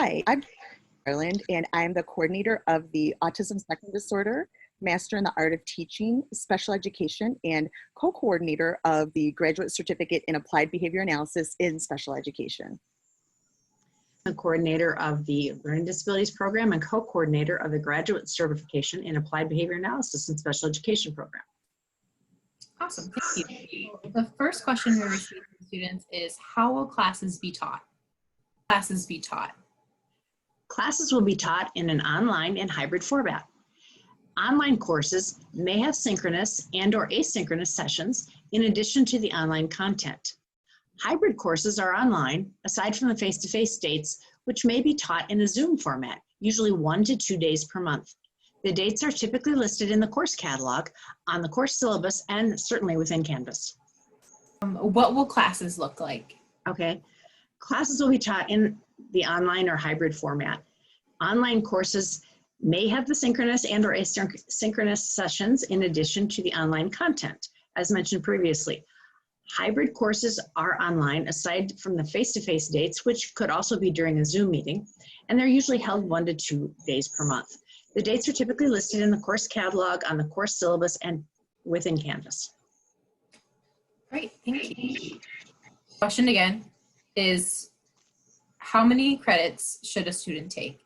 Hi, I'm MacFarland, and I'm the coordinator of the Autism Spectrum Disorder Master in the Art of Teaching, Special Education, and co-coordinator of the Graduate Certificate in Applied Behavior Analysis in Special Education. The coordinator of the Learning Disabilities Program and co-coordinator of the Graduate Certification in Applied Behavior Analysis and Special Education Program. Awesome, thank you. The first question we received from students is, how will classes be taught? Classes be taught? Classes will be taught in an online and hybrid format. Online courses may have synchronous and/or asynchronous sessions in addition to the online content. Hybrid courses are online, aside from the face-to-face dates, which may be taught in a Zoom format, usually 1 to 2 days per month. The dates are typically listed in the course catalog, on the course syllabus, and certainly within Canvas. What will classes look like? Okay, classes will be taught in the online or hybrid format. Online courses may have the synchronous and/or asynchronous sessions in addition to the online content, as mentioned previously. Hybrid courses are online aside from the face-to-face dates, which could also be during a Zoom meeting, and they're usually held 1 to 2 days per month. The dates are typically listed in the course catalog, on the course syllabus, and within Canvas. Great, thank you. Question again is, how many credits should a student take?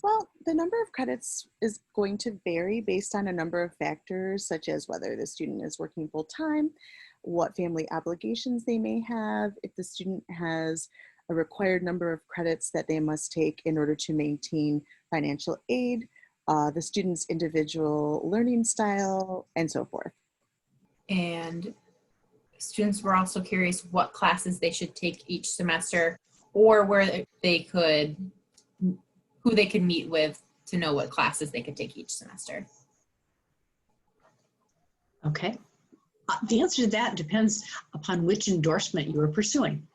Well, the number of credits is going to vary based on a number of factors, such as whether the student is working full-time, what family obligations they may have, if the student has a required number of credits that they must take in order to maintain financial aid, the student's individual learning style, and so forth. And students were also curious what classes they should take each semester, or where they could, who they could meet with to know what classes they could take each semester. Okay. The answer to that depends upon which endorsement you are pursuing.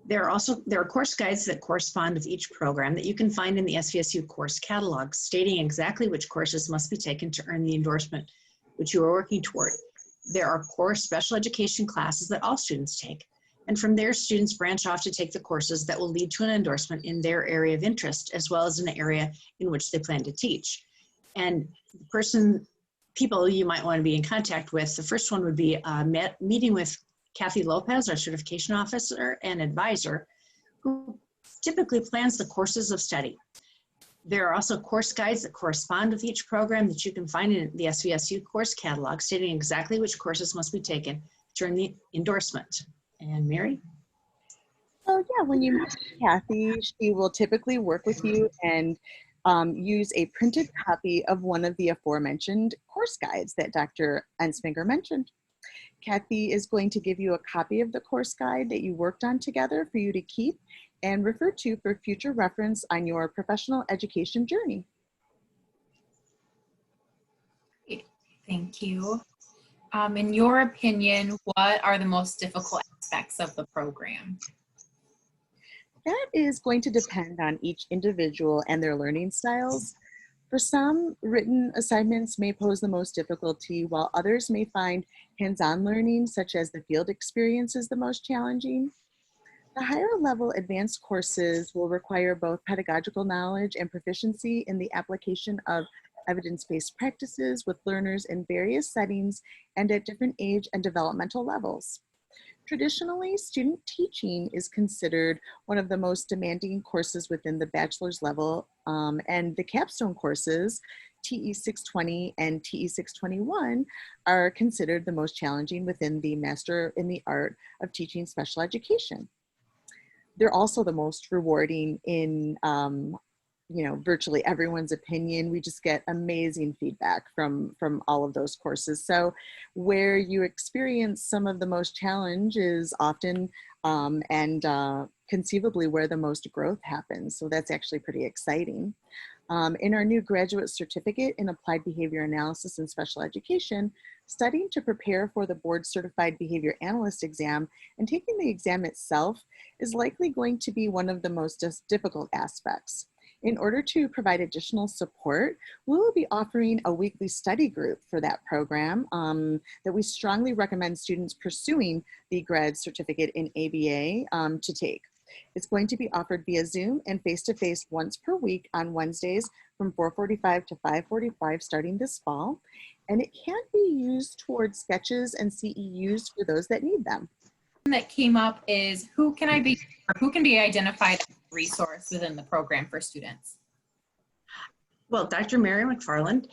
There are course guides that correspond with each program that you can find in the SVSU course catalog, stating exactly which courses must be taken to earn the endorsement which you are working toward. There are core special education classes that all students take, and from there students branch off to take the courses that will lead to an endorsement in their area of interest, as well as an area in which they plan to teach. And people you might want to be in contact with, the first one would be a meeting with Kathy Lopez, our certification officer and advisor, who typically plans the courses of study. There are also course guides that correspond with each program that you can find in the SVSU course catalog, stating exactly which courses must be taken to earn the endorsement. And Mary? Oh yeah, when you meet Kathy, she will typically work with you and use a printed copy of one of the aforementioned course guides that Dr. Entzminger mentioned. Kathy is going to give you a copy of the course guide that you worked on together for you to keep and refer to for future reference on your professional education journey. Thank you. In your opinion, what are the most difficult aspects of the program? That is going to depend on each individual and their learning styles. For some, written assignments may pose the most difficulty, while others may find hands-on learning, such as the field experiences, the most challenging. The higher level advanced courses will require both pedagogical knowledge and proficiency in the application of evidence-based practices with learners in various settings and at different age and developmental levels. Traditionally, student teaching is considered one of the most demanding courses within the bachelor's level, and the capstone courses, TE 620 and TE 621, are considered the most challenging within the Master in the Art of Teaching Special Education. They're also the most rewarding in virtually everyone's opinion. We just get amazing feedback from all of those courses. So where you experience some of the most challenge is often and conceivably where the most growth happens. So that's actually pretty exciting. In our new graduate certificate in applied behavior analysis and special education, studying to prepare for the board certified behavior analyst exam and taking the exam itself is likely going to be one of the most difficult aspects. In order to provide additional support, we will be offering a weekly study group for that program that we strongly recommend students pursuing the grad certificate in ABA to take. It's going to be offered via Zoom and face-to-face once per week on Wednesdays from 4:45 to 5:45 starting this fall. And it can be used towards sketches and CEUs for those that need them. That came up is who can be identified as a resource within the program for students? Well, Dr. Mary MacFarland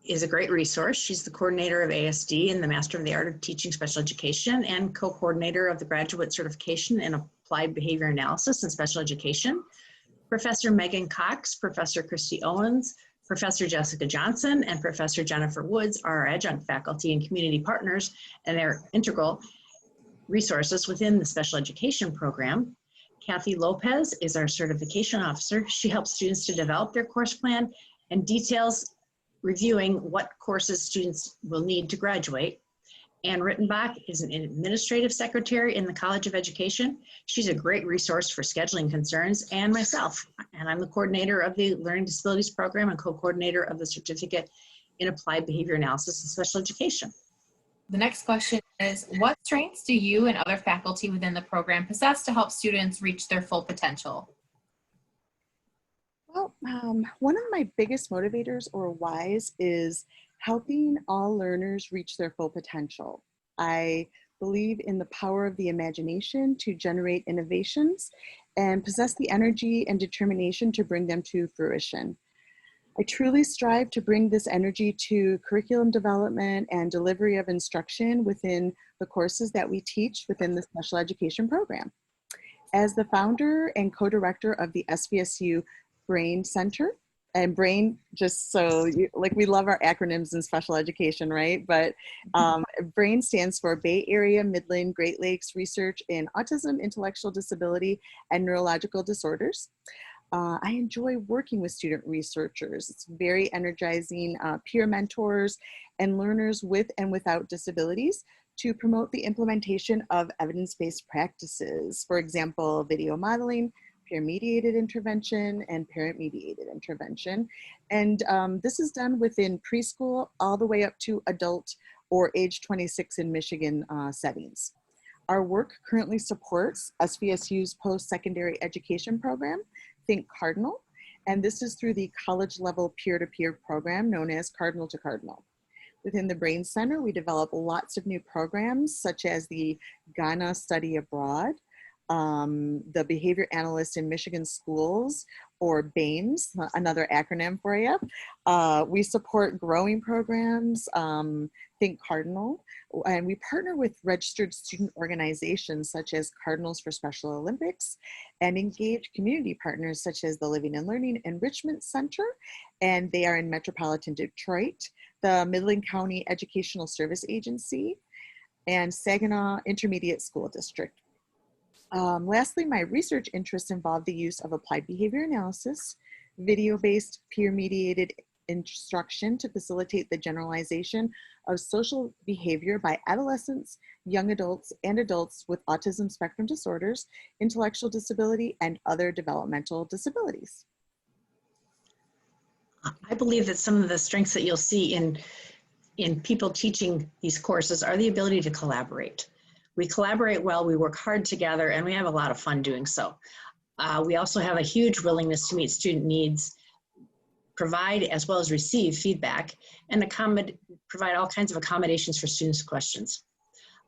is a great resource. She's the coordinator of ASD and the Master of the Art of Teaching Special Education and co-coordinator of the Graduate Certification in Applied Behavior Analysis and Special Education. Professor Megan Cox, Professor Christy Owens, Professor Jessica Johnson, and Professor Jennifer Woods are our adjunct faculty and community partners, and they're integral resources within the special education program. Kathy Lopez is our certification officer. She helps students to develop their course plan and details reviewing what courses students will need to graduate. Ann Rittenbach is an administrative secretary in the College of Education. She's a great resource for scheduling concerns, and myself. And I'm the coordinator of the Learning Disabilities Program and co-coordinator of the Certificate in Applied Behavior Analysis and Special Education. The next question is, what strengths do you and other faculty within the program possess to help students reach their full potential? Well, one of my biggest motivators or whys is helping all learners reach their full potential. I believe in the power of the imagination to generate innovations and possess the energy and determination to bring them to fruition. I truly strive to bring this energy to curriculum development and delivery of instruction within the courses that we teach within the special education program. As the founder and co-director of the SVSU Brain Center, and BRAIN, just so we love our acronyms in special education, right? But BRAIN stands for Bay Area, Midland, Great Lakes Research in Autism, Intellectual Disability, and Neurological Disorders. I enjoy working with student researchers. It's very energizing, peer mentors and learners with and without disabilities to promote the implementation of evidence-based practices. For example, video modeling, peer-mediated intervention, and parent-mediated intervention. And this is done within preschool all the way up to adult or age 26 in Michigan settings. Our work currently supports SVSU's post-secondary education program, Think Cardinal, and this is through the college-level peer-to-peer program known as Cardinal to Cardinal. Within the Brain Center, we develop lots of new programs such as the Ghana Study Abroad, the Behavior Analyst in Michigan Schools, or BAMES, another acronym for you. We support growing programs, Think Cardinal, and we partner with registered student organizations such as Cardinals for Special Olympics and engage community partners such as the Living and Learning Enrichment Center, and they are in metropolitan Detroit, the Midland County Educational Service Agency, and Saginaw Intermediate School District. Lastly, my research interests involve the use of applied behavior analysis, video-based peer-mediated instruction to facilitate the generalization of social behavior by adolescents, young adults, and adults with autism spectrum disorders, intellectual disability, and other developmental disabilities. I believe that some of the strengths that you'll see in people teaching these courses are the ability to collaborate. We collaborate well, we work hard together, and we have a lot of fun doing so. We also have a huge willingness to meet student needs, provide as well as receive feedback, and provide all kinds of accommodations for students' questions.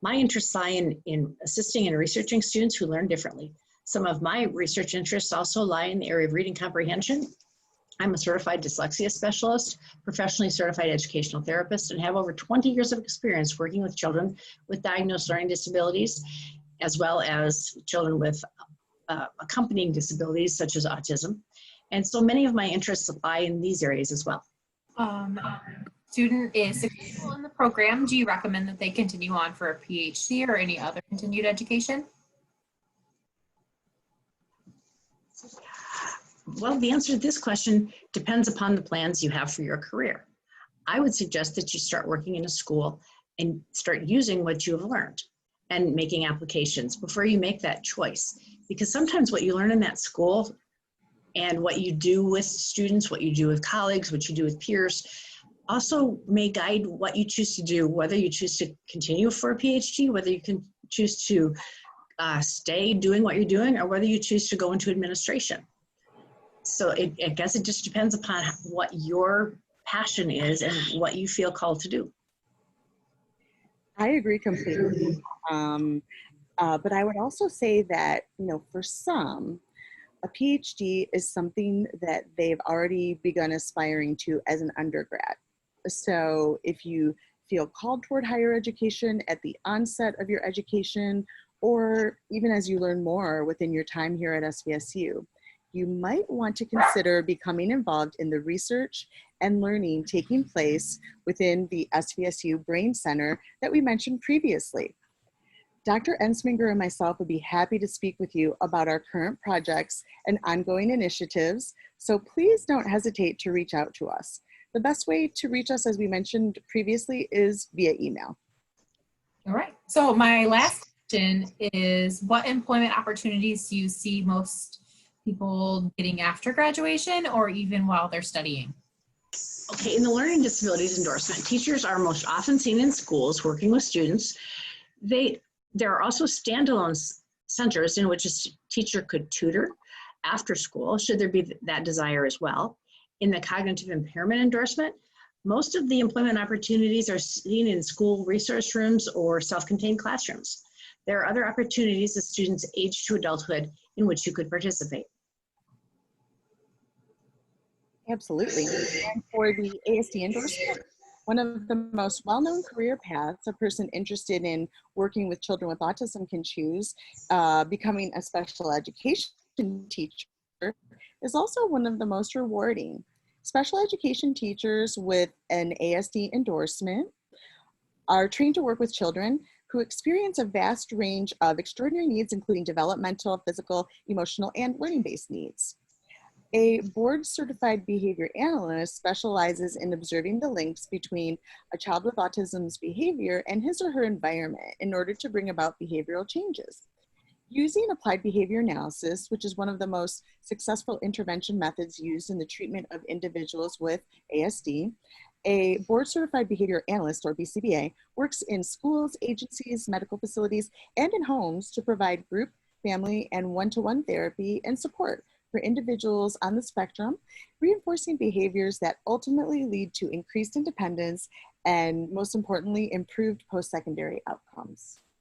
My interests lie in assisting and researching students who learn differently. Some of my research interests also lie in the area of reading comprehension. I'm a certified dyslexia specialist, professionally certified educational therapist, and have over 20 years of experience working with children with diagnosed learning disabilities, as well as children with accompanying disabilities such as autism. And so many of my interests lie in these areas as well. Student is successful in the program. Do you recommend that they continue on for a PhD or any other continued education? Well, the answer to this question depends upon the plans you have for your career. I would suggest that you start working in a school and start using what you have learned and making applications before you make that choice. Because sometimes what you learn in that school and what you do with students, what you do with colleagues, what you do with peers, also may guide what you choose to do, whether you choose to continue for a PhD, whether you can choose to stay doing what you're doing, or whether you choose to go into administration. So I guess it just depends upon what your passion is and what you feel called to do. I agree completely. But I would also say that, for some, a PhD is something that they've already begun aspiring to as an undergrad. So if you feel called toward higher education at the onset of your education, or even as you learn more within your time here at SVSU, you might want to consider becoming involved in the research and learning taking place within the SVSU Brain Center that we mentioned previously. Dr. Entzminger and myself would be happy to speak with you about our current projects and ongoing initiatives, so please don't hesitate to reach out to us. The best way to reach us, as we mentioned previously, is via email. All right. So my last question is, what employment opportunities do you see most people getting after graduation or even while they're studying? Okay, in the learning disabilities endorsement, teachers are most often seen in schools working with students. There are also standalone centers in which a teacher could tutor after school, should there be that desire as well. In the cognitive impairment endorsement, most of the employment opportunities are seen in school resource rooms or self-contained classrooms. There are other opportunities as students age to adulthood in which you could participate. Absolutely. And for the ASD endorsement, one of the most well-known career paths a person interested in working with children with autism can choose, becoming a special education teacher, is also one of the most rewarding. Special education teachers with an ASD endorsement are trained to work with children who experience a vast range of extraordinary needs, including developmental, physical, emotional, and learning-based needs. A board-certified behavior analyst specializes in observing the links between a child with autism's behavior and his or her environment in order to bring about behavioral changes. Using applied behavior analysis, which is one of the most successful intervention methods used in the treatment of individuals with ASD, a board-certified behavior analyst, or BCBA, works in schools, agencies, medical facilities, and in homes to provide group, family, and one-to-one therapy and support for individuals on the spectrum, reinforcing behaviors that ultimately lead to increased independence and, most importantly, improved post-secondary outcomes.